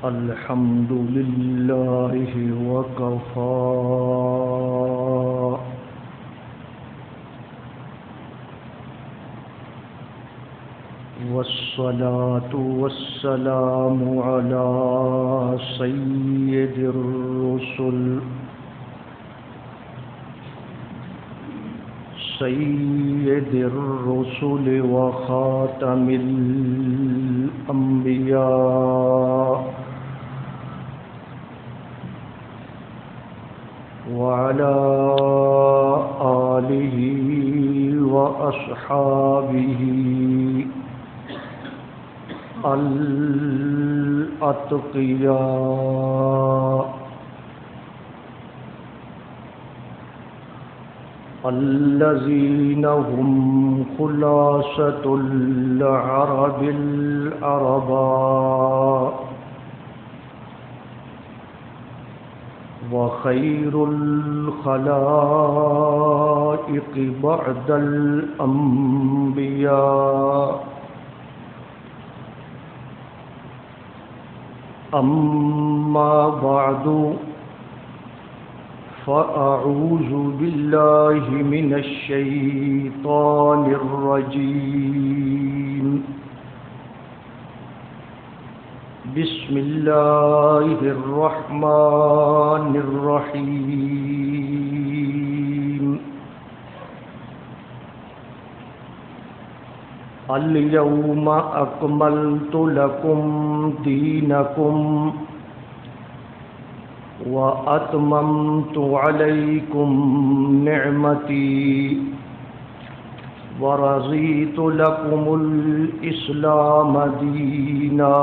الحمد لله وكفى والصلاة والسلام على سيد الرسل وخاتم الأنبياء وعلى آله وأصحابه الأتقياء الذين هم خلاصة العرب العرباء وخير الخلائق بعد الأنبياء. أما بعد فأعوذ بالله من الشيطان الرجيم. بسم الله الرحمن الرحيم. اليوم أكملت لكم دينكم وأتممت عليكم نعمتي ورضيت لكم الإسلام دينا.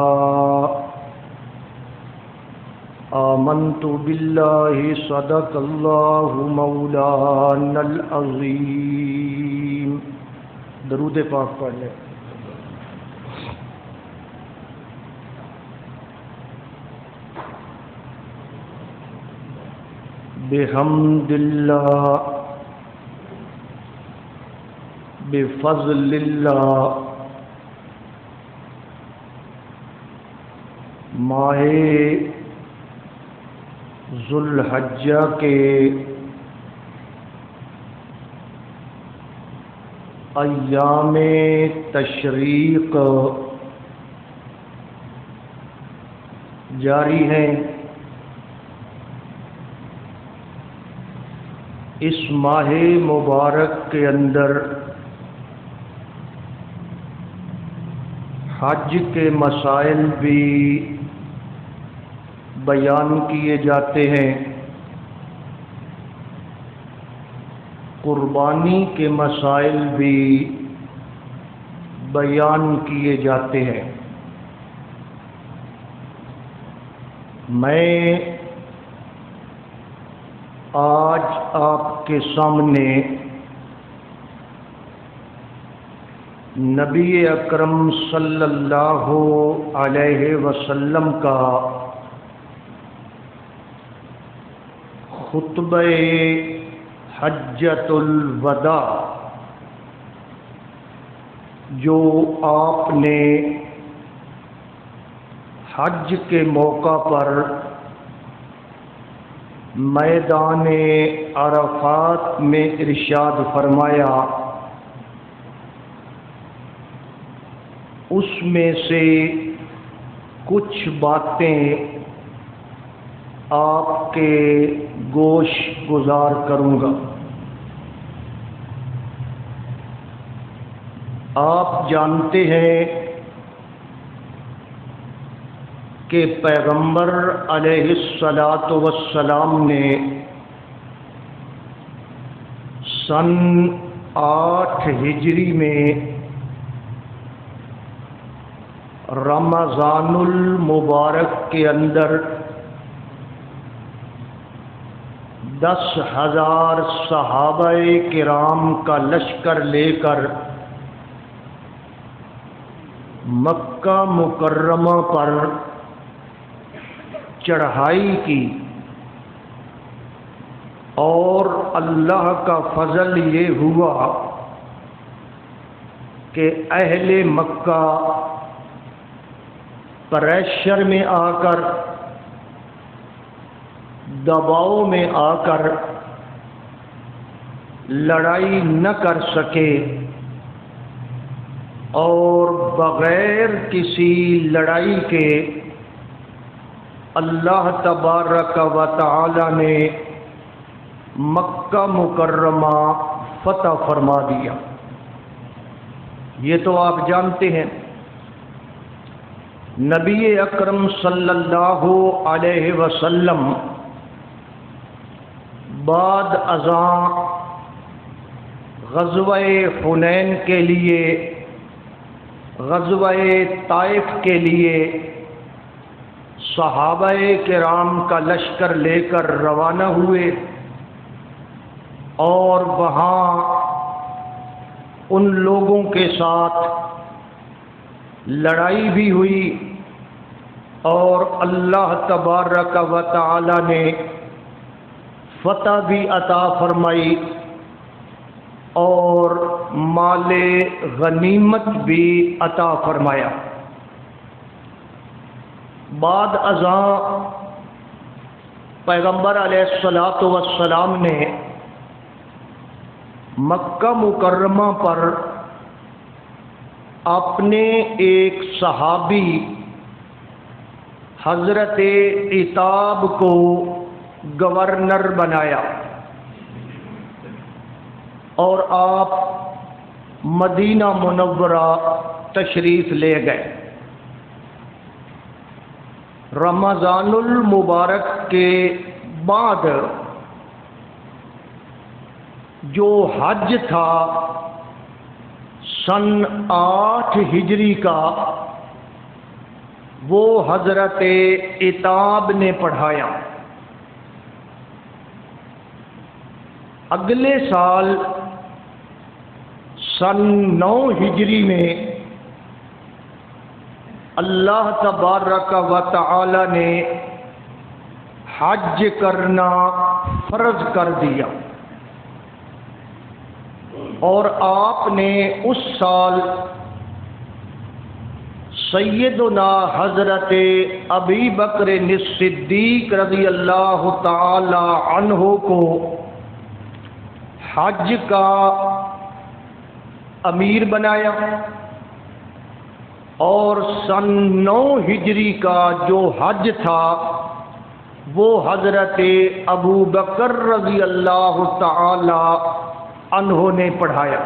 آمنت بالله صدق الله مولانا العظيم. درود پاک پڑھ لیں. بحمد اللہ بفضل اللہ ماہ ذوالحجہ کے ایام تشریق جاری ہیں. اس ماہ مبارک کے اندر حج کے مسائل بھی بیان کیے جاتے ہیں، قربانی کے مسائل بھی بیان کیے جاتے ہیں. میں آج آپ کے سامنے نبی اکرم صلی اللہ علیہ وسلم کا خطبہ حجۃ الوداع جو آپ نے حج کے موقع پر میدان عرفات میں ارشاد فرمایا، اس میں سے کچھ باتیں آپ کے گوش گزار کروں گا. آپ جانتے ہیں کہ پیغمبر علیہ الصلاۃ والسلام نے سن 8 ہجری میں رمضان المبارک کے اندر 10,000 صحابہ کرام کا لشکر لے کر مکہ مکرمہ پر چڑھائی کی، اور اللہ کا فضل یہ ہوا کہ اہل مکہ پریشر میں آ کر، دباؤ میں آ کر لڑائی نہ کر سکے اور بغیر کسی لڑائی کے اللہ تبارک و تعالی نے مکہ مکرمہ فتح فرما دیا۔ یہ تو آپ جانتے ہیں، نبی اکرم صلی اللہ علیہ وسلم بعد ازاں غزوہ حنین کے لیے، غزوہ طائف کے لیے صحابہ کرام کا لشکر لے کر روانہ ہوئے، اور وہاں ان لوگوں کے ساتھ لڑائی بھی ہوئی، اور اللہ تبارک و تعالی نے فتح بھی عطا فرمائی اور مال غنیمت بھی عطا فرمایا۔ بعد ازاں پیغمبر علیہ الصلوۃ والسلام نے مکہ مکرمہ پر اپنے ایک صحابی حضرت عتاب کو گورنر بنایا، اور آپ مدینہ منورہ تشریف لے گئے۔ رمضان المبارک کے بعد جو حج تھا سن 8 ہجری کا، وہ حضرت عتاب نے پڑھایا۔ اگلے سال سن 9 ہجری میں اللہ تبارک و تعالی نے حج کرنا فرض کر دیا، اور آپ نے اس سال سیدنا حضرت ابی بکر صدیق رضی اللہ تعالی عنہ کو حج کا امیر بنایا، اور سن 9 ہجری کا جو حج تھا وہ حضرت ابو بکر رضی اللہ تعالی عنہ نے پڑھایا۔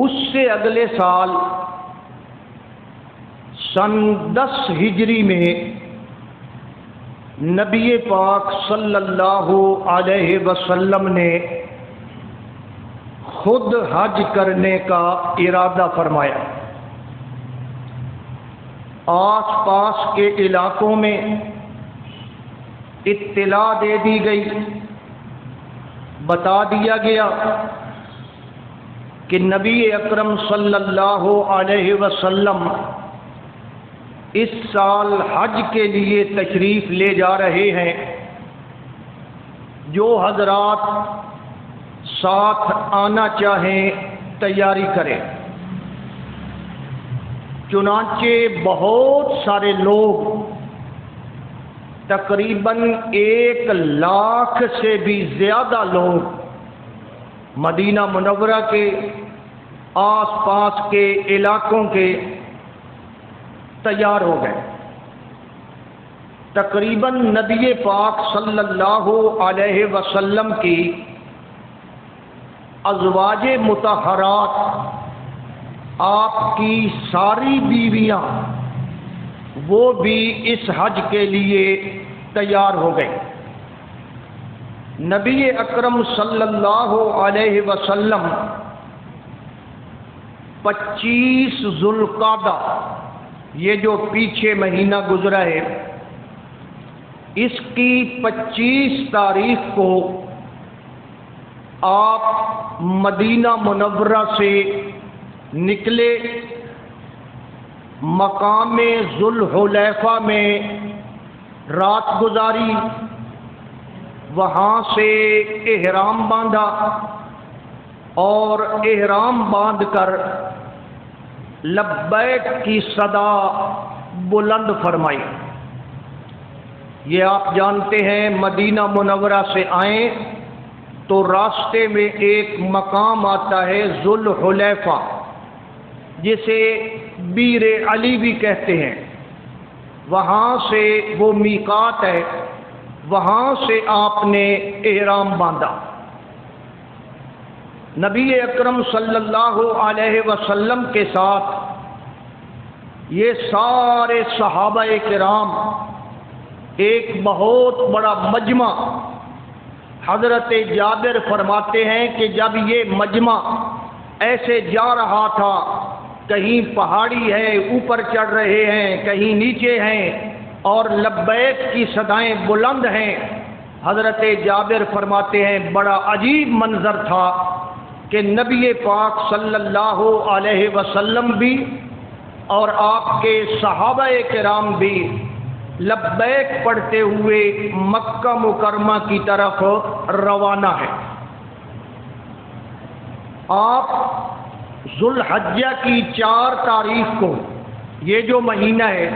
اس سے اگلے سال سن 10 ہجری میں نبی پاک صلی اللہ علیہ وسلم نے خود حج کرنے کا ارادہ فرمایا۔ آس پاس کے علاقوں میں اطلاع دے دی گئی، بتا دیا گیا کہ نبی اکرم صلی اللہ علیہ وسلم اس سال حج کے لیے تشریف لے جا رہے ہیں، جو حضرات ساتھ آنا چاہیں تیاری کریں۔ چنانچہ بہت سارے لوگ، تقریباً 1 لاکھ سے بھی زیادہ لوگ مدینہ منورہ کے آس پاس کے علاقوں کے تیار ہو گئے۔ تقریباً نبی پاک صلی اللہ علیہ وسلم کی ازواج مطہرات، آپ کی ساری بیویاں، وہ بھی اس حج کے لیے تیار ہو گئے۔ نبی اکرم صلی اللہ علیہ وسلم 25 ذوالقعدہ، یہ جو پیچھے مہینہ گزرا ہے، اس کی 25 تاریخ کو آپ مدینہ منورہ سے نکلے، مقام ذوالحلیفہ میں رات گزاری، وہاں سے احرام باندھا، اور احرام باندھ کر لبیک کی صدا بلند فرمائی۔ یہ آپ جانتے ہیں مدینہ منورہ سے آئیں تو راستے میں ایک مقام آتا ہے ذوالحلیفہ، جسے بیر علی بھی کہتے ہیں۔ وہاں سے وہ میقات ہے، وہاں سے آپ نے احرام باندھا۔ نبی اکرم صلی اللہ علیہ وسلم کے ساتھ یہ سارے صحابہ کرام ایک بہت بڑا مجمع، حضرت جابر فرماتے ہیں کہ جب یہ مجمع ایسے جا رہا تھا، کہیں پہاڑی ہے اوپر چڑھ رہے ہیں، کہیں نیچے ہیں، اور لبیک کی صدائیں بلند ہیں، حضرت جابر فرماتے ہیں بڑا عجیب منظر تھا کہ نبی پاک صلی اللہ علیہ وسلم بھی اور آپ کے صحابہ کرام بھی لبیک پڑھتے ہوئے مکہ مکرمہ کی طرف روانہ ہے۔ آپ ذوالحجہ کی 4 تاریخ کو، یہ جو مہینہ ہے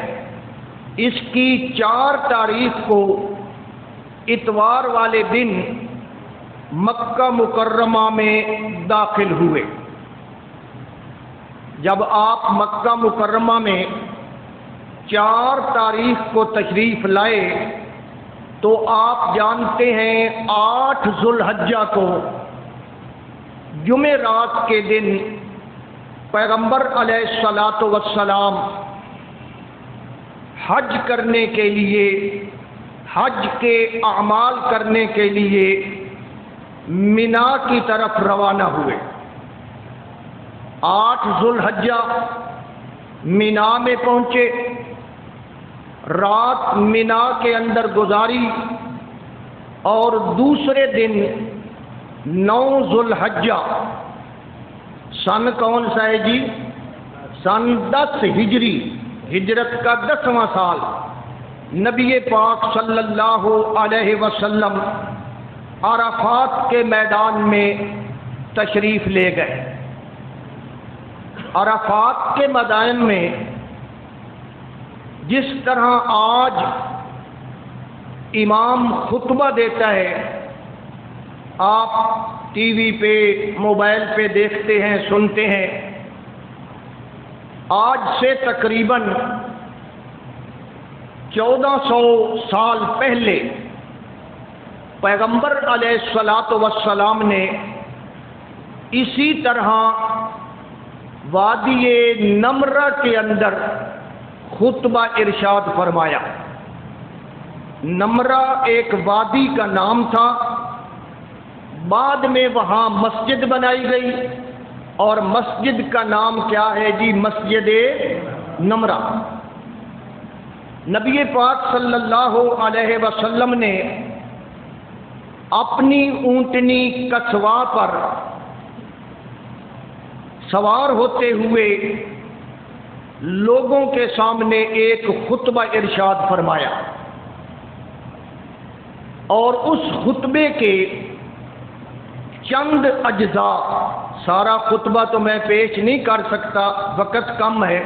اس کی 4 تاریخ کو اتوار والے دن مکہ مکرمہ میں داخل ہوئے۔ جب آپ مکہ مکرمہ میں 4 تاریخ کو تشریف لائے تو آپ جانتے ہیں 8 ذوالحجہ کو جمعرات کے دن پیغمبر علیہ الصلاۃ والسلام حج کرنے کے لیے، حج کے اعمال کرنے کے لیے مینا کی طرف روانہ ہوئے۔ 8 ذوالحجہ مینا میں پہنچے، رات مینا کے اندر گزاری، اور دوسرے دن 9 ذوالحجہ، سن کون سا ہے جی؟ سن 10 ہجری، ہجرت کا 10واں سال، نبی پاک صلی اللہ علیہ وسلم عرفات کے میدان میں تشریف لے گئے۔ عرفات کے میدان میں جس طرح آج امام خطبہ دیتا ہے، آپ ٹی وی پہ موبائل پہ دیکھتے ہیں، سنتے ہیں، آج سے تقریباً 1400 سال پہلے پیغمبر علیہ الصلاۃ والسلام نے اسی طرح وادی نمرہ کے اندر خطبہ ارشاد فرمایا۔ نمرہ ایک وادی کا نام تھا، بعد میں وہاں مسجد بنائی گئی، اور مسجد کا نام کیا ہے جی؟ مسجد نمرہ۔ نبی پاک صلی اللہ علیہ وسلم نے اپنی اونٹنی کسوا پر سوار ہوتے ہوئے لوگوں کے سامنے ایک خطبہ ارشاد فرمایا، اور اس خطبے کے چند اجزاء، سارا خطبہ تو میں پیش نہیں کر سکتا، وقت کم ہے،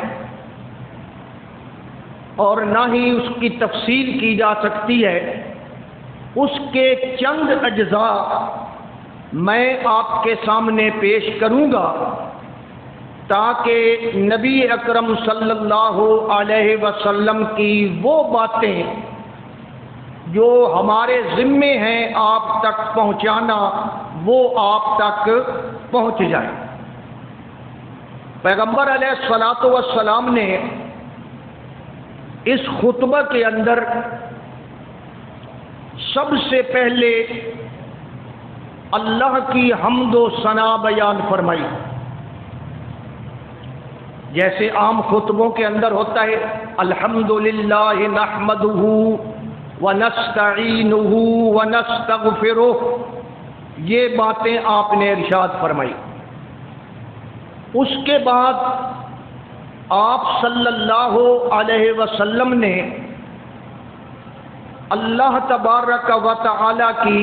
اور نہ ہی اس کی تفصیل کی جا سکتی ہے۔ اس کے چند اجزاء میں آپ کے سامنے پیش کروں گا تاکہ نبی اکرم صلی اللہ علیہ وسلم کی وہ باتیں جو ہمارے ذمے ہیں آپ تک پہنچانا، وہ آپ تک پہنچ جائے۔ پیغمبر علیہ الصلاۃ والسلام نے اس خطبہ کے اندر سب سے پہلے اللہ کی حمد و ثنا بیان فرمائی۔ جیسے عام خطبوں کے اندر ہوتا ہے الحمدللہ نحمدہ ونستعینہ ونستغفرہ، یہ باتیں آپ نے ارشاد فرمائی۔ اس کے بعد آپ صلی اللہ علیہ وسلم نے اللہ تبارک و تعالی کی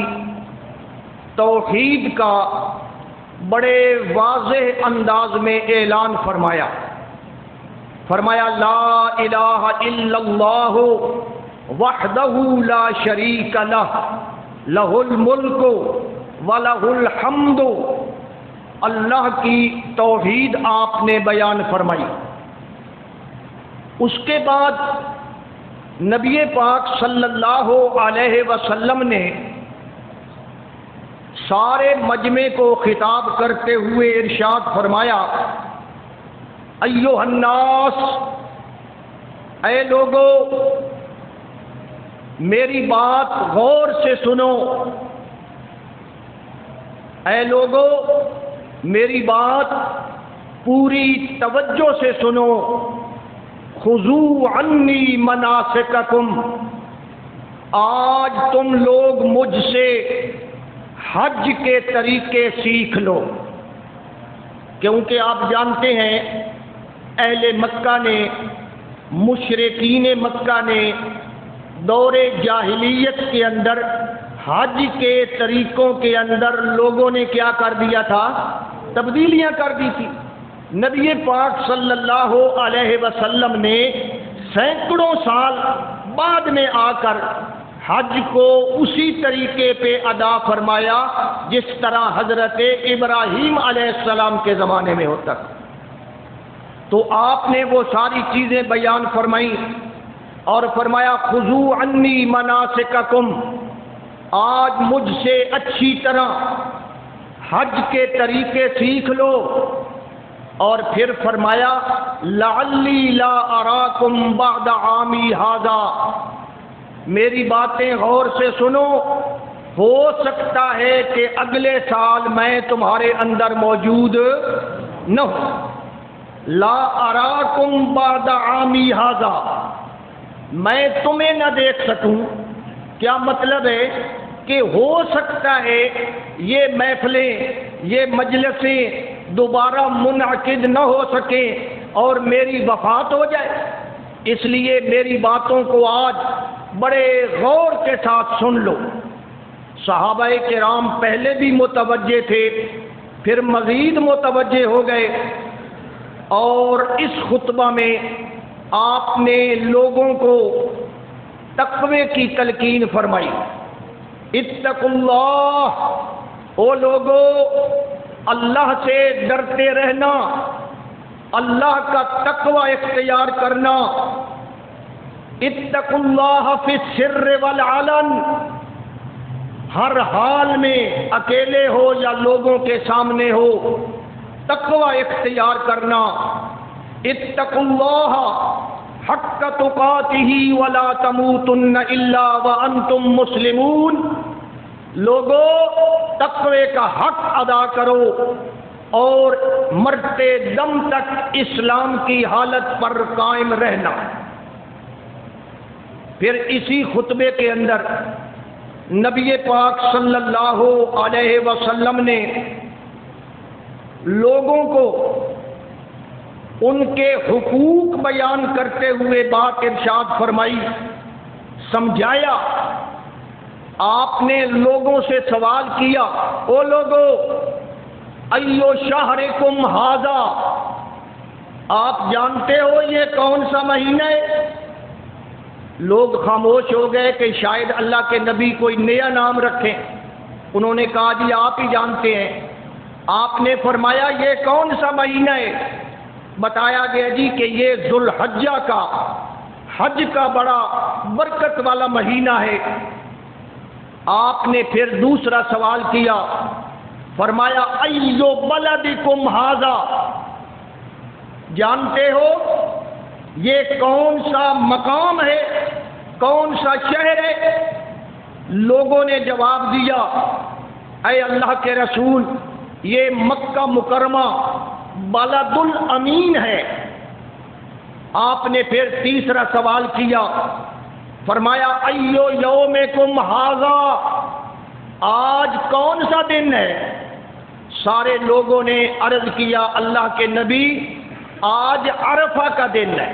توحید کا بڑے واضح انداز میں اعلان فرمایا۔ فرمایا لا الہ الا اللہ وحدہ لا شریک لہ لہ الملک ولہ الحمد، اللہ کی توحید آپ نے بیان فرمائی۔ اس کے بعد نبی پاک صلی اللہ علیہ وسلم نے سارے مجمع کو خطاب کرتے ہوئے ارشاد فرمایا ایھا الناس، اے لوگو میری بات غور سے سنو، اے لوگو میری بات پوری توجہ سے سنو، خذوا عنی مناسککم، آج تم لوگ مجھ سے حج کے طریقے سیکھ لو، کیونکہ آپ جانتے ہیں اہل مکہ نے، مشرکین مکہ نے دور جاہلیت کے اندر حج کے طریقوں کے اندر لوگوں نے کیا کر دیا تھا؟ تبدیلیاں کر دی تھی۔ نبی پاک صلی اللہ علیہ وسلم نے سینکڑوں سال بعد میں آ کر حج کو اسی طریقے پہ ادا فرمایا جس طرح حضرت ابراہیم علیہ السلام کے زمانے میں ہوتا تھا۔ تو آپ نے وہ ساری چیزیں بیان فرمائی اور فرمایا خذوا عنی مناسککم، آج مجھ سے اچھی طرح حج کے طریقے سیکھ لو، اور پھر فرمایا لعلی لا اراکم بعد عامی ھذا، میری باتیں غور سے سنو، ہو سکتا ہے کہ اگلے سال میں تمہارے اندر موجود نہ ہوں، لا اراکم بعد عامی ھذا، میں تمہیں نہ دیکھ سکوں۔ کیا مطلب ہے؟ کہ ہو سکتا ہے یہ محفلیں، یہ مجلسیں دوبارہ منعقد نہ ہو سکیں اور میری وفات ہو جائے، اس لیے میری باتوں کو آج بڑے غور کے ساتھ سن لو۔ صحابہ کرام پہلے بھی متوجہ تھے، پھر مزید متوجہ ہو گئے، اور اس خطبہ میں آپ نے لوگوں کو تقوی کی تلقین فرمائی۔ اتقوا اللہ، او لوگو اللہ سے ڈرتے رہنا، اللہ کا تقوی اختیار کرنا۔ اتقوا اللہ فی السر والعلن، ہر حال میں اکیلے ہو یا لوگوں کے سامنے ہو تقوی اختیار کرنا۔ اتقوا اللہ حق تقاتہ ولا تموتن الا وانتم مسلمون، لوگو تقوی کا حق ادا کرو اور مرتے دم تک اسلام کی حالت پر قائم رہنا۔ پھر اسی خطبے کے اندر نبی پاک صلی اللہ علیہ وسلم نے لوگوں کو ان کے حقوق بیان کرتے ہوئے بات ارشاد فرمائی، سمجھایا۔ آپ نے لوگوں سے سوال کیا، او لوگو ایو شہرکم ھذا، آپ جانتے ہو یہ کون سا مہینہ ہے؟ لوگ خاموش ہو گئے کہ شاید اللہ کے نبی کوئی نیا نام رکھیں۔ انہوں نے کہا جی آپ ہی جانتے ہیں۔ آپ نے فرمایا یہ کون سا مہینہ ہے؟ بتایا گیا جی کہ یہ ذو الحجہ کا، حج کا بڑا برکت والا مہینہ ہے۔ آپ نے پھر دوسرا سوال کیا، فرمایا ایو بلدکم ھذا، جانتے ہو یہ کون سا مقام ہے، کون سا شہر ہے؟ لوگوں نے جواب دیا، اے اللہ کے رسول یہ مکہ مکرمہ بلد الامین ہے۔ آپ نے پھر تیسرا سوال کیا، فرمایا ایو یومکم ھذا، آج کون سا دن ہے؟ سارے لوگوں نے عرض کیا اللہ کے نبی آج عرفہ کا دن ہے،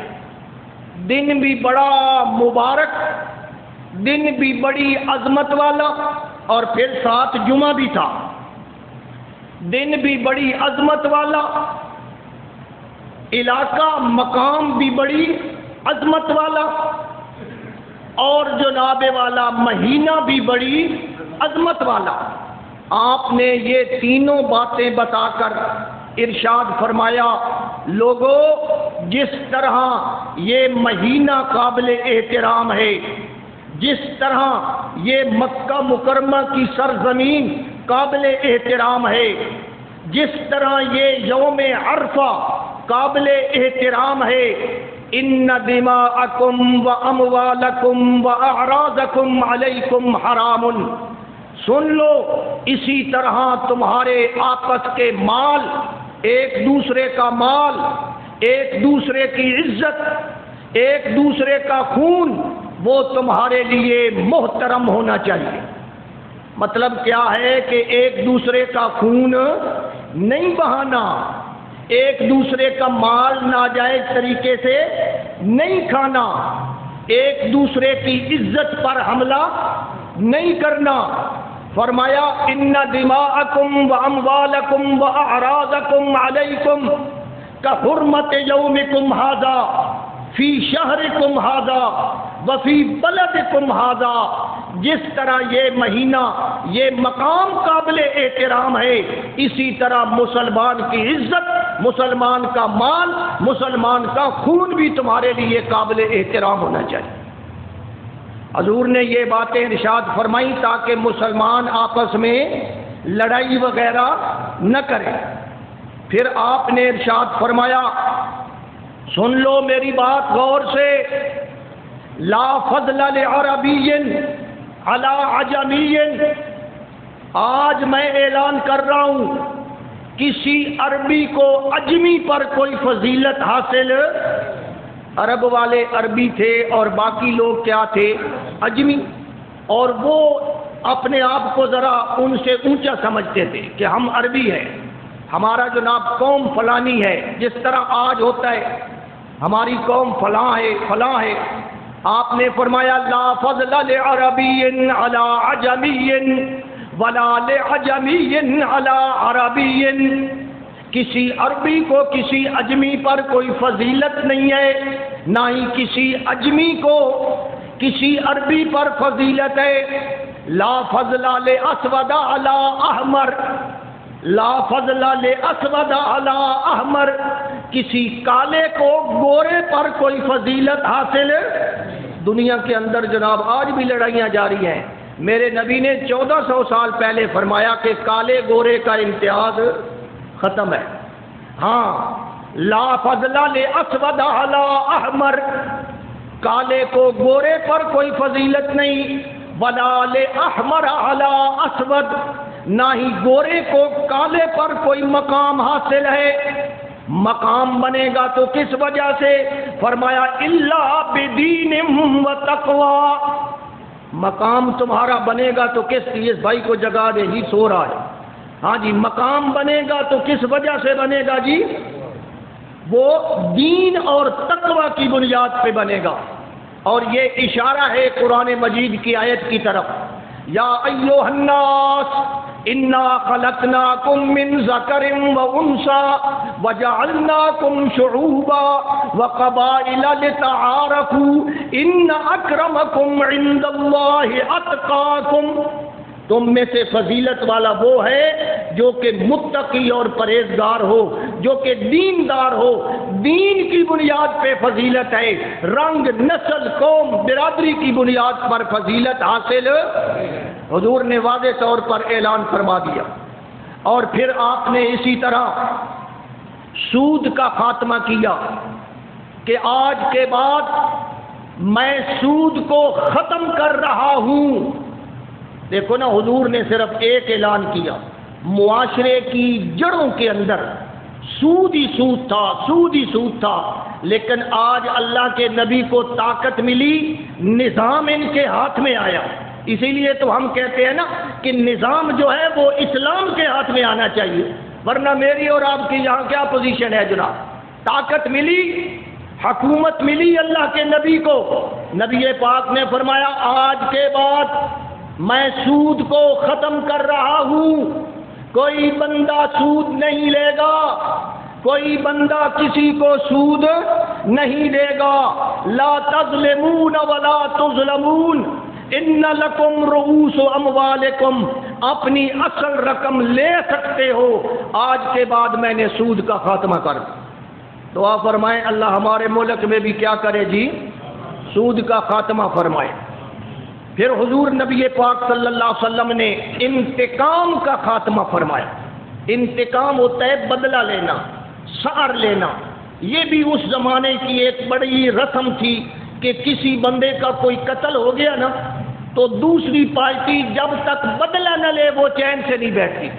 دن بھی بڑا مبارک، دن بھی بڑی عظمت والا، اور پھر ساتھ جمعہ بھی تھا، دن بھی بڑی عظمت والا۔ علاقہ مقام بھی بڑی عظمت والا، اور جناب والا مہینہ بھی بڑی عظمت والا۔ آپ نے یہ تینوں باتیں بتا کر ارشاد فرمایا، لوگوں جس طرح یہ مہینہ قابل احترام ہے، جس طرح یہ مکہ مکرمہ کی سرزمین قابل احترام ہے، جس طرح یہ یوم عرفہ قابل احترام ہے، ان دماءکم و اموالکم و اعراضکم علیکم حرام، سن لو اسی طرح تمہارے آپس کے مال، ایک دوسرے کا مال، ایک دوسرے کی عزت، ایک دوسرے کا خون، وہ تمہارے لیے محترم ہونا چاہیے۔ مطلب کیا ہے کہ ایک دوسرے کا خون نہیں بہانا، ایک دوسرے کا مال ناجائز طریقے سے نہیں کھانا، ایک دوسرے کی عزت پر حملہ نہیں کرنا۔ فرمایا ان دماءکم و اموالکم و اعراضکم علیکم کحرمت یومکم ھذا فی شہرکم ھذا وفی بلدکم ھذا، جس طرح یہ مہینہ، یہ مقام قابل احترام ہے، اسی طرح مسلمان کی عزت، مسلمان کا مال، مسلمان کا خون بھی تمہارے لیے قابل احترام ہونا چاہیے۔ حضور نے یہ باتیں ارشاد فرمائی تاکہ مسلمان آپس میں لڑائی وغیرہ نہ کریں۔ پھر آپ نے ارشاد فرمایا، سن لو میری بات غور سے، لا فضل لعربی علی عجمی، آج میں اعلان کر رہا ہوں کسی عربی کو عجمی پر کوئی فضیلت حاصل، عرب والے عربی تھے اور باقی لوگ کیا تھے؟ عجمی، اور وہ اپنے آپ کو ذرا ان سے اونچا سمجھتے تھے کہ ہم عربی ہیں، ہمارا جناب قوم فلانی ہے، جس طرح آج ہوتا ہے ہماری قوم فلاں ہے فلاں ہے۔ آپ نے فرمایا لا فضل لعربی علی عجمی ولا لعجمی علی عربی، کسی عربی کو کسی عجمی پر کوئی فضیلت نہیں ہے، نہ ہی کسی عجمی کو کسی عربی پر فضیلت ہے۔ لا فضل لاسود علی احمر، لا فضل لاسود علی احمر، کسی کالے کو گورے پر کوئی فضیلت حاصل۔ دنیا کے اندر جناب آج بھی لڑائیاں جاری ہیں، میرے نبی نے 1400 سال پہلے فرمایا کہ کالے گورے کا امتیاز ختم ہے۔ ہاں، لا فضل لاسود علی احمر، کالے کو گورے پر کوئی فضیلت نہیں، ولا لاحمر علی اسود، نہ ہی گورے کو کالے پر کوئی مقام حاصل ہے۔ مقام بنے گا تو کس وجہ سے؟ فرمایا الا بدین و تقوی، مقام تمہارا بنے گا تو کس؟ اس بھائی کو جگا دے جی، سو رہا ہے۔ ہاں جی، مقام بنے گا تو کس وجہ سے بنے گا جی؟ وہ دین اور تقوی کی بنیاد پہ بنے گا۔ اور یہ اشارہ ہے قرآن مجید کی آیت کی طرف، یا ایھا الناس انا خلقناکم من ذکر و انثی وجعلناکم شعوبا وقبائل لتعارفوا ان اکرمکم عند اللہ اتقاکم، تم میں سے فضیلت والا وہ ہے جو کہ متقی اور پرہیزگار ہو، جو کہ دیندار ہو۔ دین کی بنیاد پہ فضیلت ہے، رنگ، نسل، قوم، برادری کی بنیاد پر فضیلت حاصل حضور نے واضح طور پر اعلان فرما دیا۔ اور پھر آپ نے اسی طرح سود کا خاتمہ کیا کہ آج کے بعد میں سود کو ختم کر رہا ہوں۔ دیکھو نا، حضور نے صرف ایک اعلان کیا، معاشرے کی جڑوں کے اندر سود ہی سود تھا، سود ہی سود تھا، لیکن آج اللہ کے نبی کو طاقت ملی، نظام ان کے ہاتھ میں آیا۔ اسی لیے تو ہم کہتے ہیں نا کہ نظام جو ہے وہ اسلام کے ہاتھ میں آنا چاہیے، ورنہ میری اور آپ کی یہاں کیا پوزیشن ہے جناب؟ طاقت ملی، حکومت ملی اللہ کے نبی کو، نبی پاک نے فرمایا آج کے بعد میں سود کو ختم کر رہا ہوں، کوئی بندہ سود نہیں لے گا، کوئی بندہ کسی کو سود نہیں دے گا. لا تظلمون ولا تظلمون ان لکم رؤوس اموالکم، اپنی اصل رقم لے سکتے ہو، آج کے بعد میں نے سود کا خاتمہ کر دیا. تو آپ فرمائیں اللہ ہمارے ملک میں بھی کیا کرے جی؟ سود کا خاتمہ فرمائے. پھر حضور نبی پاک صلی اللہ علیہ وسلم نے انتقام کا خاتمہ فرمایا. انتقام ہوتا ہے بدلہ لینا، سار لینا. یہ بھی اس زمانے کی ایک بڑی رسم تھی کہ کسی بندے کا کوئی قتل ہو گیا نا تو دوسری پارٹی جب تک بدلہ نہ لے وہ چین سے نہیں بیٹھتی.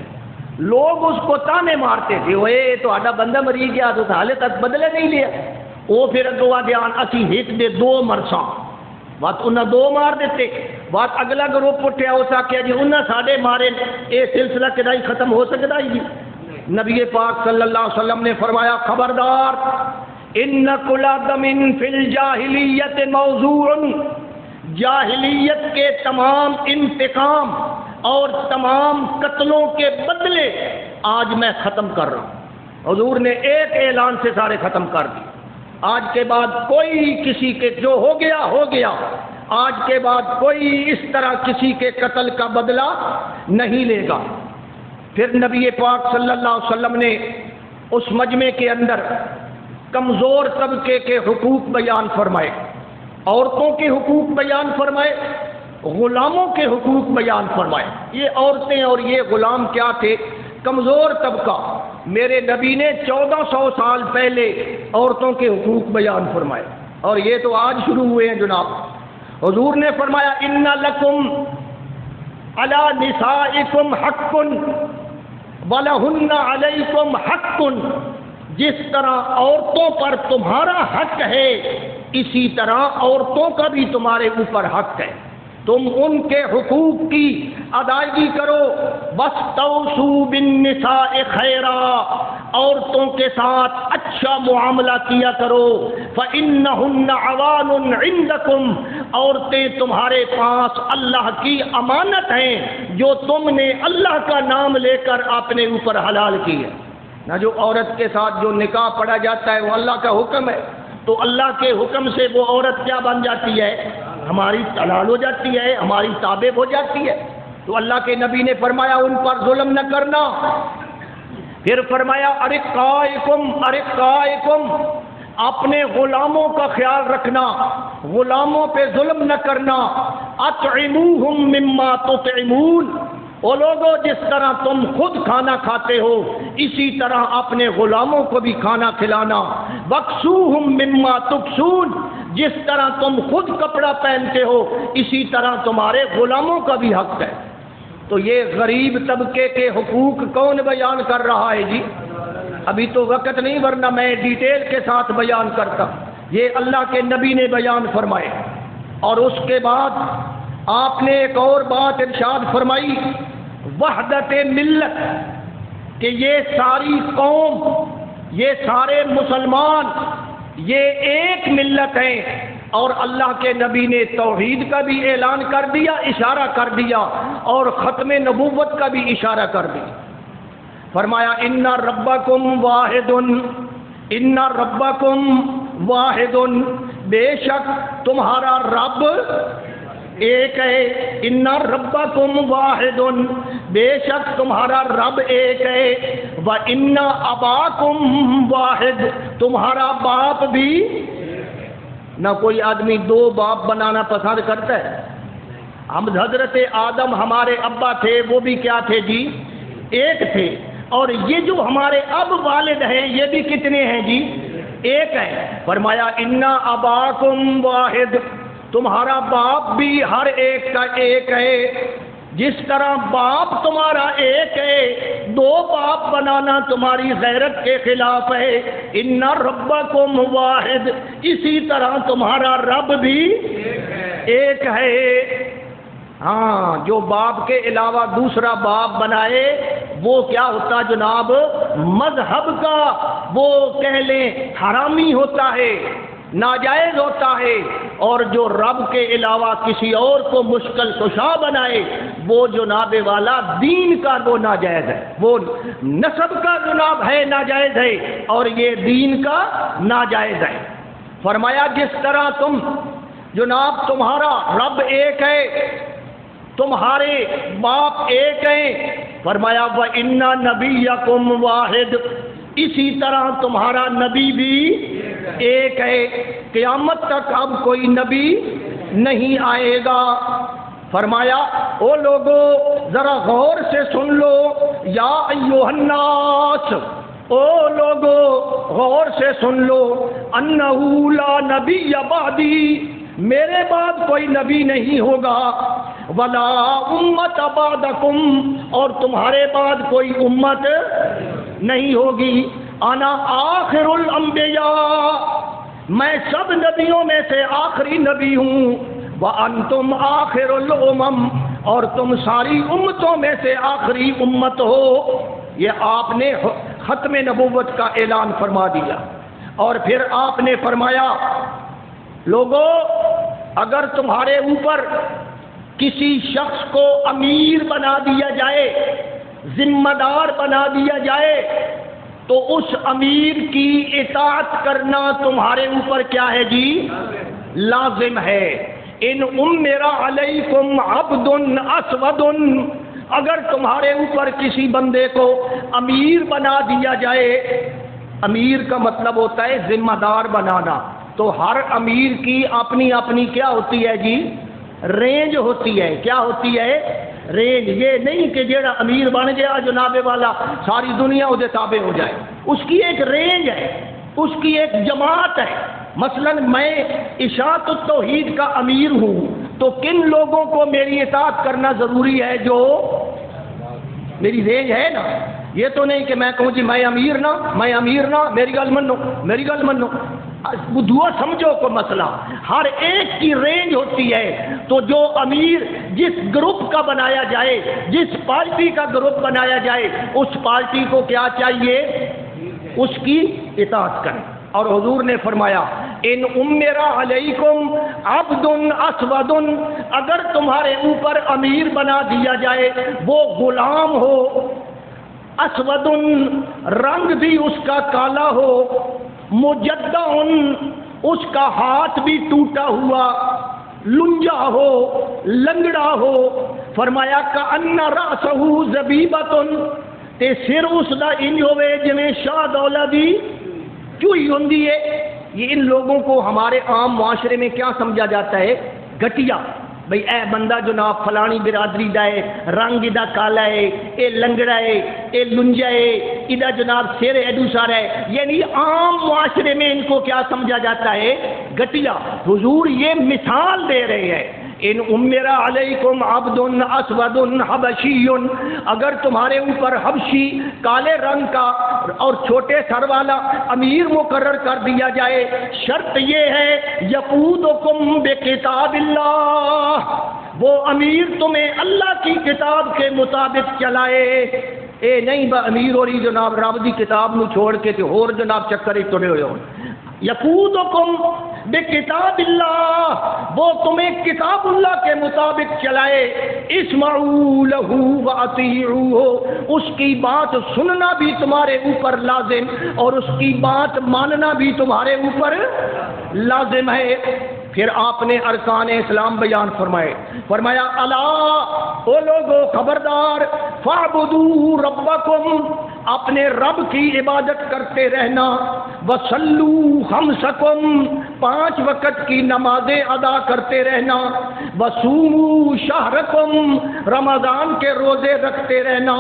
لوگ اس کو تانے مارتے تھے، وہ تو آڈا بندہ مری گیا تو حالے تک بدلہ نہیں لیا. وہ پھر اگوا دیان اسی ہٹ دے دو مرساں بات انہیں دو مار دیتے. بات اگلا گروپ اٹھیا ہو سکیا جی انہیں ساڑے مارے، یہ سلسلہ کدائی ختم ہو سکتا ہی جی. نبی پاک صلی اللہ علیہ وسلم نے فرمایا خبردار، ان کل دم فی الجاہلیت موضوع، جاہلیت کے تمام انتقام اور تمام قتلوں کے بدلے آج میں ختم کر رہا ہوں. حضور نے ایک اعلان سے سارے ختم کر دی. آج کے بعد کوئی کسی کے جو ہو گیا ہو گیا. آج کے بعد کوئی اس طرح کسی کے قتل کا بدلہ نہیں لے گا. پھر نبی پاک صلی اللہ علیہ وسلم نے اس مجمع کے اندر کمزور طبقے کے حقوق بیان فرمائے، عورتوں کے حقوق بیان فرمائے، غلاموں کے حقوق بیان فرمائے. یہ عورتیں اور یہ غلام کیا تھے؟ کمزور طبقہ. میرے نبی نے 1400 سال پہلے عورتوں کے حقوق بیان فرمائے اور یہ تو آج شروع ہوئے ہیں جناب. حضور نے فرمایا ان لکم علی نسائکم حق ولہن علیکم حق، جس طرح عورتوں پر تمہارا حق ہے اسی طرح عورتوں کا بھی تمہارے اوپر حق ہے. تم ان کے حقوق کی ادائیگی کرو. واستوصوا بالنساء خیرا، عورتوں کے ساتھ اچھا معاملہ کیا کرو. فإنہن عوان عندکم، عورتیں تمہارے پاس اللہ کی امانت ہیں جو تم نے اللہ کا نام لے کر اپنے اوپر حلال کی ہے. نہ جو عورت کے ساتھ جو نکاح پڑھا جاتا ہے وہ اللہ کا حکم ہے، تو اللہ کے حکم سے وہ عورت کیا بن جاتی ہے؟ ہماری حلال ہو جاتی ہے، ہماری تابع ہو جاتی ہے. تو اللہ کے نبی نے فرمایا ان پر ظلم نہ کرنا. پھر فرمایا ارقائکم، اپنے غلاموں کا خیال رکھنا، غلاموں پہ ظلم نہ کرنا. اطعموہم مما تطعمون، وہ لوگوں جس طرح تم خود کھانا کھاتے ہو اسی طرح اپنے غلاموں کو بھی کھانا کھلانا. وکسوہم مما تکسون، جس طرح تم خود کپڑا پہنتے ہو اسی طرح تمہارے غلاموں کا بھی حق ہے. تو یہ غریب طبقے کے حقوق کون بیان کر رہا ہے جی؟ ابھی تو وقت نہیں ورنہ میں ڈیٹیل کے ساتھ بیان کرتا. یہ اللہ کے نبی نے بیان فرمائے. اور اس کے بعد آپ نے ایک اور بات ارشاد فرمائی، وحدت ملت، کہ یہ ساری قوم، یہ سارے مسلمان یہ ایک ملت ہیں. اور اللہ کے نبی نے توحید کا بھی اعلان کر دیا، اشارہ کر دیا، اور ختم نبوت کا بھی اشارہ کر دیا. فرمایا ان ربکم واحد، ان ربکم واحد، بے شک تمہارا رب ایک ہے. ان ربکم واحد، بے شک تمہارا رب ایک ہے. وان اباکم واحد، تمہارا باپ بھی. نہ کوئی آدمی دو باپ بنانا پسند کرتا ہے. ہم حضرت آدم ہمارے ابا تھے وہ بھی کیا تھے جی؟ ایک تھے. اور یہ جو ہمارے اب والد ہیں یہ بھی کتنے ہیں جی؟ ایک ہیں. فرمایا ان اباکم واحد، تمہارا باپ بھی ہر ایک کا ایک ہے. جس طرح باپ تمہارا ایک ہے، دو باپ بنانا تمہاری غیرت کے خلاف ہے. ان ربکم واحد، اسی طرح تمہارا رب بھی ایک ہے. ہاں، جو باپ کے علاوہ دوسرا باپ بنائے وہ کیا ہوتا جناب؟ مذہب کا وہ کہہ لیں حرامی ہوتا ہے. ناجائز ہوتا ہے، اور جو رب کے علاوہ کسی اور کو مشکل کشا بنائے وہ جناب والا دین کا وہ ناجائز ہے، وہ نسب کا جناب ہے ناجائز ہے، اور یہ دین کا ناجائز ہے۔ فرمایا جس طرح تم جناب تمہارا رب ایک ہے، تمہارے باپ ایک ہیں، فرمایا وَإِنَّ نَبِيَّكُمْ وَاحِدٌ، اسی طرح تمہارا نبی بھی ایک ہے، قیامت تک اب کوئی نبی نہیں آئے گا۔ فرمایا او لوگو ذرا غور سے سن لو، یا ایھا الناس، او لوگو غور سے سن لو، انہ لا نبی بعدی، میرے بعد کوئی نبی نہیں ہوگا، ولا امت بعدکم، اور تمہارے بعد کوئی امت نہیں ہوگی، انا آخر الانبیاء، میں سب نبیوں میں سے آخری نبی ہوں، وانتم آخر الامم، اور تم ساری امتوں میں سے آخری امت ہو۔ یہ آپ نے ختم نبوت کا اعلان فرما دیا، اور پھر آپ نے فرمایا لوگو اگر تمہارے اوپر کسی شخص کو امیر بنا دیا جائے، ذمہ دار بنا دیا جائے، تو اس امیر کی اطاعت کرنا تمہارے اوپر کیا ہے جی؟ لازم ہے۔ ان امر علیکم عبد اسود، اگر تمہارے اوپر کسی بندے کو امیر بنا دیا جائے، امیر کا مطلب ہوتا ہے ذمہ دار بنانا، تو ہر امیر کی اپنی اپنی کیا ہوتی ہے جی؟ رینج ہوتی ہے۔ کیا ہوتی ہے؟ رینج۔ یہ نہیں کہ جیڑا امیر بن گیا جناب والا ساری دنیا وہ تابع ہو جائے، اس کی ایک رینج ہے، اس کی ایک جماعت ہے۔ مثلا میں اشاعت التوحید کا امیر ہوں، تو کن لوگوں کو میری اطاعت کرنا ضروری ہے؟ جو میری رینج ہے نا۔ یہ تو نہیں کہ میں کہوں جی میں امیر نہ میری گل منو، میری گل منو، دعا سمجھو کو مسئلہ۔ ہر ایک کی رینج ہوتی ہے، تو جو امیر جس گروپ کا بنایا جائے، جس پارٹی کا گروپ بنایا جائے، اس پارٹی کو کیا چاہیے؟ اس کی اطاعت کریں۔ اور حضور نے فرمایا ان امر علیکم عبد اسود، اگر تمہارے اوپر امیر بنا دیا جائے، وہ غلام ہو، اسود رنگ بھی اس کا کالا ہو، مجدع اس کا ہاتھ بھی ٹوٹا ہوا، لنجا ہو، لنگڑا ہو، فرمایا کأن رأسہ زبیبۃ، تے سر اس دا انج ہوئے جویں شاہ دولا دی چوئی ہوندی ہے۔ یہ ان لوگوں کو ہمارے عام معاشرے میں کیا سمجھا جاتا ہے؟ گھٹیا۔ بھئی اے بندہ جناب فلانی برادری دا ہے، رنگ دا کالا ہے، اے لنگڑا ہے، اے لنجا ہے، ادھا جناب سیر ایڈو سارا ہے، یعنی عام معاشرے میں ان کو کیا سمجھا جاتا ہے؟ گھٹیا۔ حضور یہ مثال دے رہے ہیں، ان امر علیکم عبد اسود حبشی، اگر تمہارے اوپر حبشی کالے رنگ کا اور چھوٹے سر والا امیر مقرر کر دیا جائے، شرط یہ ہے یقودکم بکتاب اللہ، وہ امیر تمہیں اللہ کی کتاب کے مطابق چلائے۔ اے نہیں با امیر اور جناب رب دی کتاب نو چھوڑ کے تے اور جناب چکر ہی تڑے ہوئے ہون۔ یقودکم بکتاب اللہ، وہ تمہیں کتاب اللہ کے مطابق چلائے، اسمعوا لہ واطیعوہ، اس کی بات سننا بھی تمہارے اوپر لازم، اور اس کی بات ماننا بھی تمہارے اوپر لازم ہے۔ پھر آپ نے ارکان اسلام بیان فرمائے، فرمایا الا او لوگو خبردار، فاعبدوا ربکم، اپنے رب کی عبادت کرتے رہنا، وصلوا خمسکم، 5 وقت کی نمازیں ادا کرتے رہنا، وصوموا شہرکم، رمضان کے روزے رکھتے رہنا،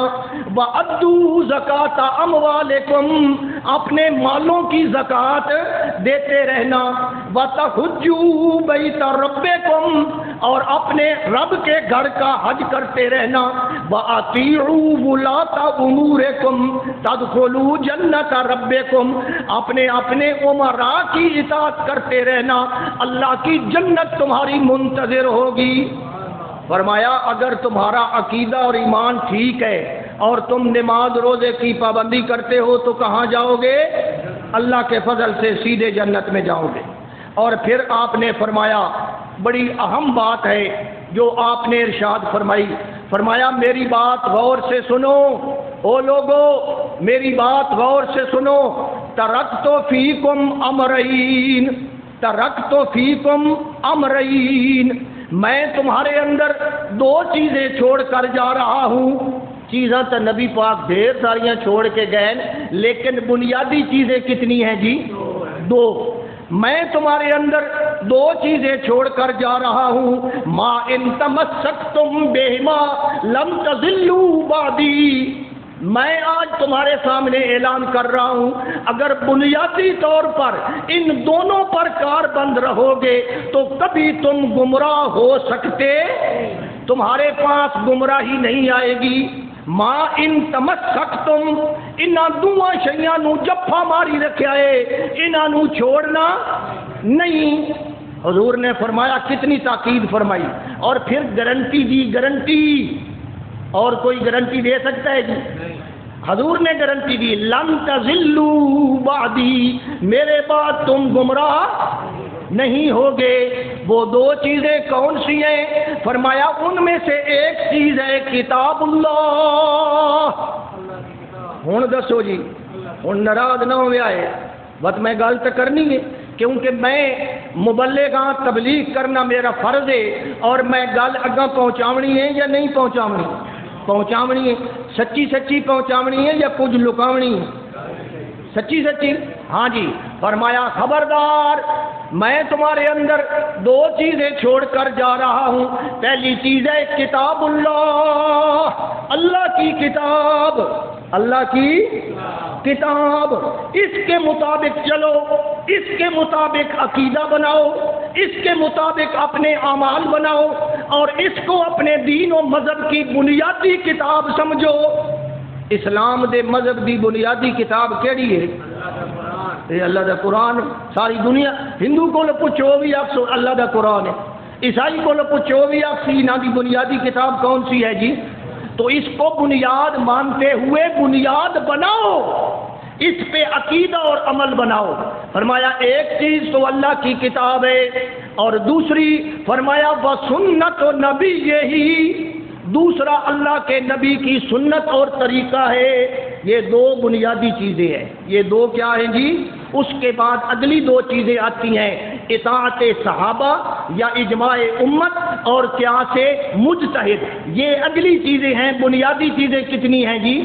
وادوا زکات اموالکم، اپنے مالوں کی زکات دیتے رہنا، وتحجوا بیت ربکم، اور اپنے رب کے گھر کا حج کرتے رہنا، واطیعوا ولاۃ امورکم تدخلوا جنت ربکم، اپنے اپنے امراء کی اطاعت کرتے رہنا، اللہ کی جنت تمہاری منتظر ہوگی۔ فرمایا اگر تمہارا عقیدہ اور ایمان ٹھیک ہے اور تم نماز روزے کی پابندی کرتے ہو تو کہاں جاؤ گے؟ اللہ کے فضل سے سیدھے جنت میں جاؤ گے۔ اور پھر آپ نے فرمایا بڑی اہم بات ہے جو آپ نے ارشاد فرمائی، فرمایا میری بات غور سے سنو، او لوگو میری بات غور سے سنو، ترکت فیکم امرین، ترکت فیکم امرین، میں تمہارے اندر دو چیزیں چھوڑ کر جا رہا ہوں۔ چیزاں تو نبی پاک ڈھیر ساریاں چھوڑ کے گئے، لیکن بنیادی چیزیں کتنی ہیں جی؟ دو۔ میں تمہارے اندر دو چیزیں چھوڑ کر جا رہا ہوں، ما ان تمسکتم بہما لم تضلوا بعدی، میں آج تمہارے سامنے اعلان کر رہا ہوں اگر بنیادی طور پر ان دونوں پر کاربند رہو گے تو کبھی تم گمراہ ہو سکتے، تمہارے پاس گمراہی نہیں آئے گی۔ ما ان تمسکتم، انہاں دوہاں شیاں نو جفا ماری رکھیا ہے، انہاں نو چھوڑنا نہیں۔ حضور نے فرمایا کتنی تاکید فرمائی، اور پھر گارنٹی دی، گارنٹی، اور کوئی گارنٹی دے سکتا ہے جی؟ حضور نے گارنٹی دی، لن تضلوا بعدی، میرے بعد تم گمراہ نہیں ہوگے۔ وہ دو چیزیں کون سی ہیں؟ فرمایا ان میں سے ایک چیز ہے کتاب اللہ۔ ہن دسو جی، ہن ناراض نہ ہوئے آئے بات میں گل تو کرنی ہے، کیونکہ میں مبلغ ہاں، تبلیغ کرنا میرا فرض ہے، اور میں گل اگاں پہنچاونی ہے یا نہیں پہنچاونی؟ پہنچاونی ہے، سچی سچی پہنچاونی ہے یا کچھ لکاونی ہے؟ سچی سچی، ہاں جی۔ فرمایا خبردار، میں تمہارے اندر دو چیزیں چھوڑ کر جا رہا ہوں، پہلی چیز ہے کتاب اللہ، اللہ کی کتاب، اللہ کی کتاب، اس کے مطابق چلو، اس کے مطابق عقیدہ بناؤ، اس کے مطابق اپنے اعمال بناؤ، اور اس کو اپنے دین و مذہب کی بنیادی کتاب سمجھو۔ اسلام دے مذہب دی بنیادی کتاب کیڑی ہے؟ یہ اللہ دا قرآن۔ ساری دنیا ہندو کو پوچھو بھی آپ اللہ دا قرآن ہے، عیسائی کو پوچھو بھی آپ انہاں دی بنیادی کتاب کون سی ہے جی؟ تو اس کو بنیاد مانتے ہوئے بنیاد بناؤ، اس پہ عقیدہ اور عمل بناؤ۔ فرمایا ایک چیز تو اللہ کی کتاب ہے، اور دوسری فرمایا وسنت نبی، یہی دوسرا اللہ کے نبی کی سنت اور طریقہ ہے۔ یہ دو بنیادی چیزیں ہیں۔ یہ دو کیا ہیں جی؟ اس کے بعد اگلی دو چیزیں آتی ہیں، اطاعت صحابہ یا اجماع امت اور قیاس مجتہد، یہ اگلی چیزیں ہیں۔ بنیادی چیزیں کتنی ہیں جی؟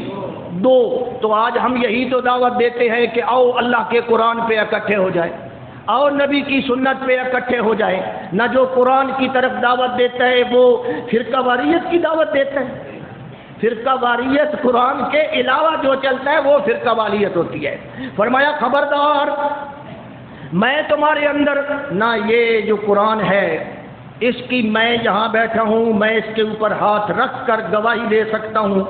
دو۔ تو آج ہم یہی تو دعوت دیتے ہیں کہ آؤ اللہ کے قرآن پہ اکٹھے ہو جائے، اور نبی کی سنت پہ اکٹھے ہو جائیں۔ نہ جو قرآن کی طرف دعوت دیتا ہے وہ فرقہ واریت کی دعوت دیتا ہے، فرقہ واریت قرآن کے علاوہ جو چلتا ہے وہ فرقہ واریت ہوتی ہے۔ فرمایا خبردار، میں تمہارے اندر نہ یہ جو قرآن ہے اس کی میں یہاں بیٹھا ہوں، میں اس کے اوپر ہاتھ رکھ کر گواہی دے سکتا ہوں،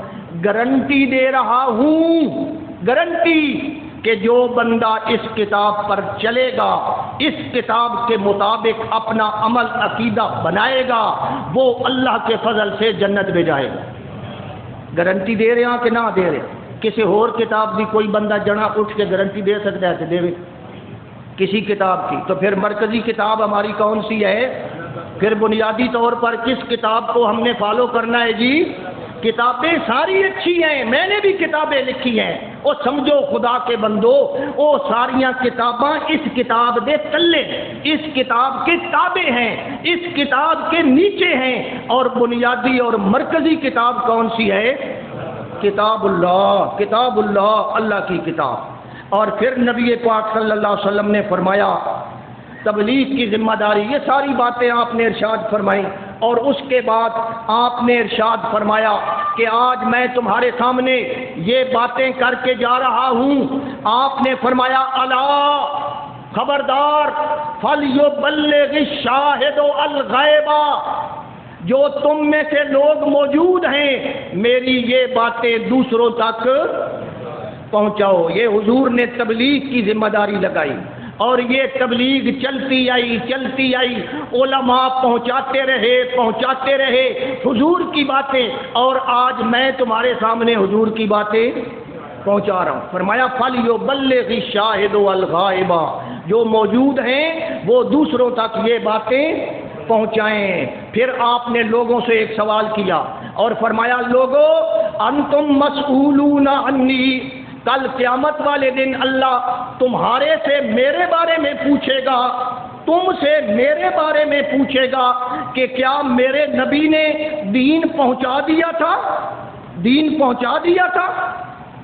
گارنٹی دے رہا ہوں، گارنٹی کہ جو بندہ اس کتاب پر چلے گا، اس کتاب کے مطابق اپنا عمل عقیدہ بنائے گا، وہ اللہ کے فضل سے جنت میں جائے گا۔ گارنٹی دے رہے ہیں کہ نہ دے رہے؟ کسی اور کتاب دی کوئی بندہ جنا اٹھ کے گارنٹی دے سکتا ہے کہ دے کسی کتاب کی؟ تو پھر مرکزی کتاب ہماری کون سی ہے؟ پھر بنیادی طور پر کس کتاب کو ہم نے فالو کرنا ہے جی؟ کتابیں ساری اچھی ہیں، میں نے بھی کتابیں لکھی ہیں، وہ سمجھو خدا کے بندو، وہ ساریاں کتاباں اس کتاب دے تلے، اس کتاب کے تابع ہیں، اس کتاب کے نیچے ہیں، اور بنیادی اور مرکزی کتاب کون سی ہے؟ کتاب اللہ، کتاب اللہ، اللہ کی کتاب۔ اور پھر نبی پاک صلی اللہ علیہ وسلم نے فرمایا تبلیغ کی ذمہ داری، یہ ساری باتیں آپ نے ارشاد فرمائی، اور اس کے بعد آپ نے ارشاد فرمایا کہ آج میں تمہارے سامنے یہ باتیں کر کے جا رہا ہوں۔ آپ نے فرمایا الا، خبردار، فلیبلغ الشاہد الغیب، جو تم میں سے لوگ موجود ہیں میری یہ باتیں دوسروں تک پہنچاؤ۔ یہ حضور نے تبلیغ کی ذمہ داری لگائی، اور یہ تبلیغ چلتی آئی، چلتی آئی، علماء پہنچاتے رہے حضور کی باتیں، اور آج میں تمہارے سامنے حضور کی باتیں پہنچا رہا ہوں۔ فرمایا فَلْيُبَلِّغِ الشَّاهِدُ وَالْغَائِبُ، جو موجود ہیں وہ دوسروں تک یہ باتیں پہنچائیں۔ پھر آپ نے لوگوں سے ایک سوال کیا اور فرمایا لوگو انتم مسئولون عنی، کل قیامت والے دن اللہ تمہارے سے میرے بارے میں پوچھے گا، تم سے میرے بارے میں پوچھے گا کہ کیا میرے نبی نے دین پہنچا دیا تھا، دین پہنچا دیا تھا،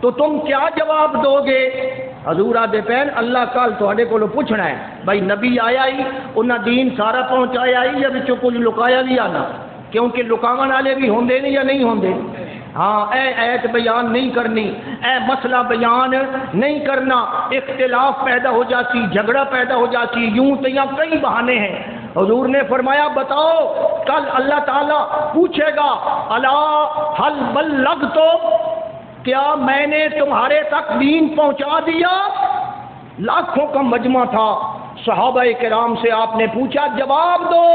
تو تم کیا جواب دو گے؟ حضور آدھے پین اللہ کل تھوڑے کو پوچھنا ہے بھائی نبی آیا ہی انہیں دین سارا پہنچایا ہی یا بچوں کچھ لکایا بھی آنا، کیونکہ لکاون والے بھی ہوندے نہیں یا نہیں ہوندے؟ ہاں، اے ایت بیان نہیں کرنی، اے مسئلہ بیان نہیں کرنا، اختلاف پیدا ہو جاتی، جھگڑا پیدا ہو جاتی، یوں تو یہاں کئی بہانے ہیں۔ حضور نے فرمایا بتاؤ کل اللہ تعالیٰ پوچھے گا الا حل بلغت، کیا میں نے تمہارے تک دین پہنچا دیا؟ لاکھوں کا مجمع تھا، صحابہ کرام سے آپ نے پوچھا جواب دو،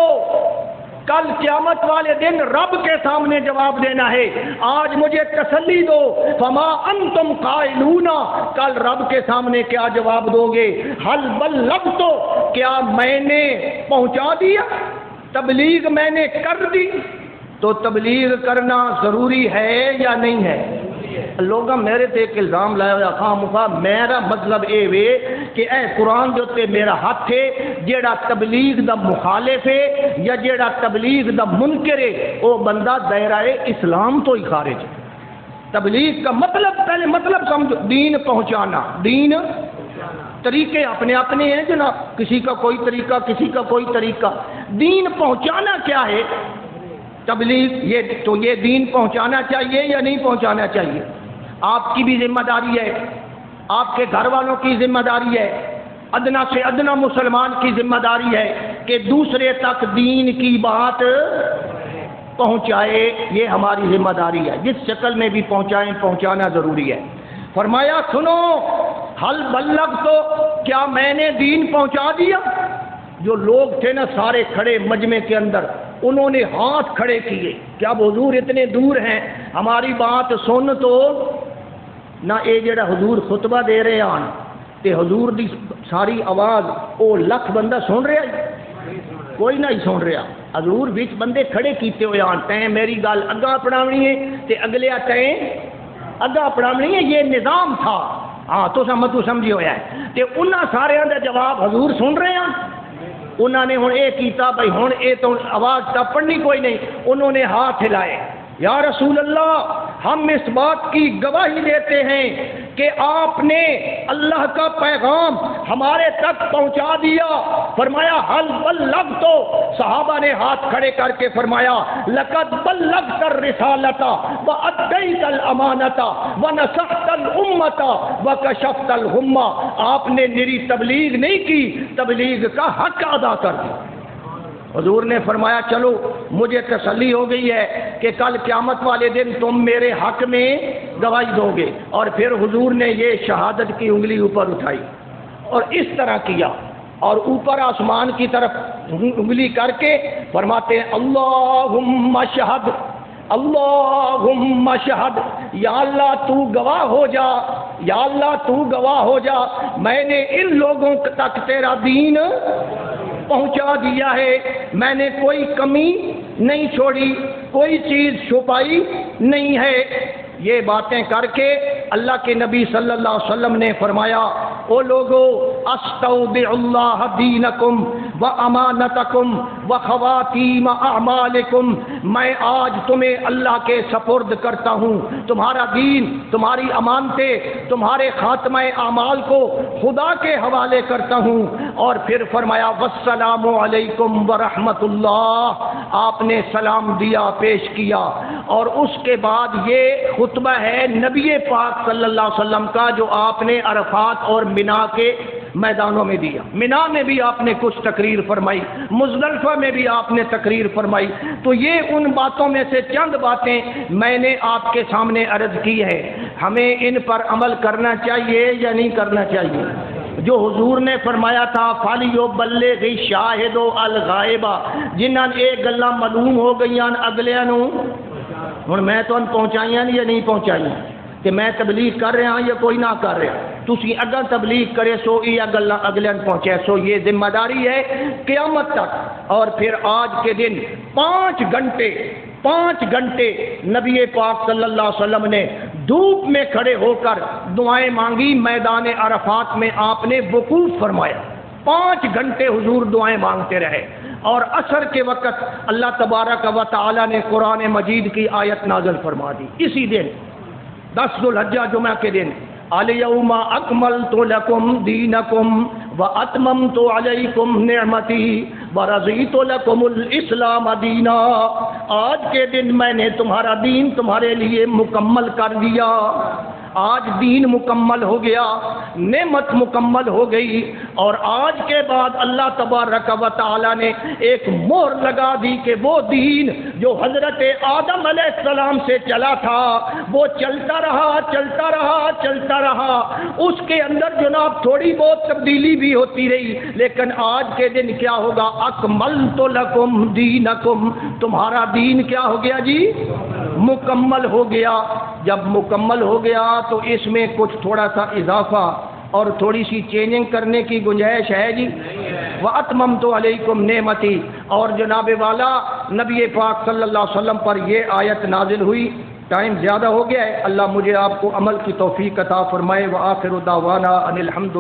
کل قیامت والے دن رب کے سامنے جواب دینا ہے، آج مجھے تسلی دو، فما انتم قائلون، کل رب کے سامنے کیا جواب دو گے؟ حل بلغت، کیا میں نے پہنچا دیا، تبلیغ میں نے کر دی؟ تو تبلیغ کرنا ضروری ہے یا نہیں ہے؟ لوگ میرے تے ایک الزام لایا ہوا خواہ مخواہ، میرا مطلب اے وے کہ اے قرآن جو تے میرا ہاتھ ہے، جیڑا تبلیغ دا مخالف ہے یا جیڑا تبلیغ دا منکر ہے وہ بندہ دائرہ اسلام تو ہی خارج ہے۔ تبلیغ کا مطلب پہلے مطلب سمجھو، دین پہنچانا، دین طریقے اپنے اپنے ہیں جناب، کسی کا کوئی طریقہ کسی کا کوئی طریقہ، دین پہنچانا کیا ہے؟ تبلیغ، یہ دین پہنچانا چاہیے یا نہیں پہنچانا چاہیے؟ آپ کی بھی ذمہ داری ہے، آپ کے گھر والوں کی ذمہ داری ہے، ادنا سے ادنا مسلمان کی ذمہ داری ہے کہ دوسرے تک دین کی بات پہنچائے، یہ ہماری ذمہ داری ہے، جس شکل میں بھی پہنچائیں پہنچانا ضروری ہے۔ فرمایا سنو حل بلغ، تو کیا میں نے دین پہنچا دیا؟ جو لوگ تھے نا سارے کھڑے مجمع کے اندر، انہوں نے ہاتھ کھڑے کیے، کیا حضور اتنے دور ہیں ہماری بات سن تو نہ، اے جڑا حضور خطبہ دے رہے ہیں تے حضور دی ساری آواز او لکھ بندہ سن رہا ہے؟ کوئی نہیں سن رہا، حضور وچ بندے کھڑے کیتے ہوئے ہیں، تیں میری گل اگا اپناونی ہے تے اگلے تیں اگا اپناونی ہے، یہ نظام تھا۔ ہاں تو سمجھی ہویا ہے تے انہاں سارے دا جواب حضور سن رہے ہیں۔ انہوں نے ہوں یہ کیتا بھائی ہوں یہ تو آواز تا پڑھنی کوئی نہیں، انہوں نے ہاتھ ہلائے، یا رسول اللہ ہم اس بات کی گواہی دیتے ہیں کہ آپ نے اللہ کا پیغام ہمارے تک پہنچا دیا۔ فرمایا حل بلغت، صحابہ نے ہاتھ کھڑے کر کے فرمایا لقد بلغت الرسالۃ وادیت الامانۃ ونصحت الامۃ وکشفت الغمۃ، آپ نے میری تبلیغ نہیں کی، تبلیغ کا حق ادا کر دیا۔ حضور نے فرمایا چلو مجھے تسلی ہو گئی ہے کہ کل قیامت والے دن تم میرے حق میں گواہی دو گے۔ اور پھر حضور نے یہ شہادت کی انگلی اوپر اٹھائی اور اس طرح کیا اور اوپر آسمان کی طرف انگلی کر کے فرماتے ہیں اللہم اشہد، اللہم اشہد، یا اللہ تو گواہ ہو جا، یا اللہ تو گواہ ہو جا، میں نے ان لوگوں تک تیرا دین پہنچا دیا ہے، میں نے کوئی کمی نہیں چھوڑی، کوئی چیز چھپائی نہیں ہے۔ یہ باتیں کر کے اللہ کے نبی صلی اللہ علیہ وسلم نے فرمایا او لوگو استودع اللہ دینکم و امانتکم و خواتیم اعمالکم، میں آج تمہیں اللہ کے سپرد کرتا ہوں، تمہارا دین، تمہاری امانتیں، تمہارے خاتمہ اعمال کو خدا کے حوالے کرتا ہوں۔ اور پھر فرمایا والسلام علیکم ورحمۃ اللہ، آپ نے سلام دیا، پیش کیا، اور اس کے بعد یہ خطبہ ہے نبی پاک صلی اللہ علیہ وسلم کا جو آپ نے عرفات اور منا کے میدانوں میں دیا۔ منا میں بھی آپ نے کچھ تقریر فرمائی، مزدلفہ میں بھی آپ نے تقریر فرمائی۔ تو یہ ان باتوں میں سے چند باتیں میں نے آپ کے سامنے عرض کی ہے، ہمیں ان پر عمل کرنا چاہیے یا نہیں کرنا چاہیے؟ جو حضور نے فرمایا تھا فَلْيُبَلِّغِ الشَّاهِدُ الْغَائِبَ، جنہاں یہ گلاں معلوم ہو گئیاں اگلیاں نوں، ہن میں تو پہنچائیاں یا نہیں پہنچائیاں کہ میں تبلیغ کر رہا یا کوئی نہ کر رہا۔ تسی اگاں تبلیغ کرے سو یا گلاں اگلے پہنچے سو، یہ ذمہ داری ہے قیامت تک۔ اور پھر آج کے دن 5 گھنٹے نبی پاک صلی اللہ علیہ وسلم نے دھوپ میں کھڑے ہو کر دعائیں مانگی، میدان عرفات میں آپ نے وقوف فرمایا، 5 گھنٹے حضور دعائیں مانگتے رہے۔ اور عصر کے وقت اللہ تبارک و تعالی نے قرآن مجید کی آیت نازل فرما دی، اسی دن 10 ذو الحجہ جمعہ کے دن، الیوم اکملت لکم دینکم واتممت علیکم نعمتی ورضیت لکم الاسلام دینا، آج کے دن میں نے تمہارا دین تمہارے لیے مکمل کر دیا۔ آج دین مکمل ہو گیا، نعمت مکمل ہو گئی، اور آج کے بعد اللہ تبارک و تعالی نے ایک مہر لگا دی کہ وہ دین جو حضرت آدم علیہ السلام سے چلا تھا وہ چلتا رہا، اس کے اندر جناب تھوڑی بہت تبدیلی بھی ہوتی رہی، لیکن آج کے دن کیا ہوگا؟ اکملت لکم دینکم، تمہارا دین کیا ہو گیا جی؟ مکمل ہو گیا۔ جب مکمل ہو گیا تو اس میں کچھ تھوڑا سا اضافہ اور تھوڑی سی چینجنگ کرنے کی گنجائش ہے جی؟ وَأَتْمَمْتُ عَلَيْكُمْ نِعْمَتِي، اور جناب والا نبی پاک صلی اللہ علیہ وسلم پر یہ آیت نازل ہوئی۔ ٹائم زیادہ ہو گیا ہے، اللہ مجھے آپ کو عمل کی توفیق عطا فرمائے۔ وآخر دعوانا ان الحمد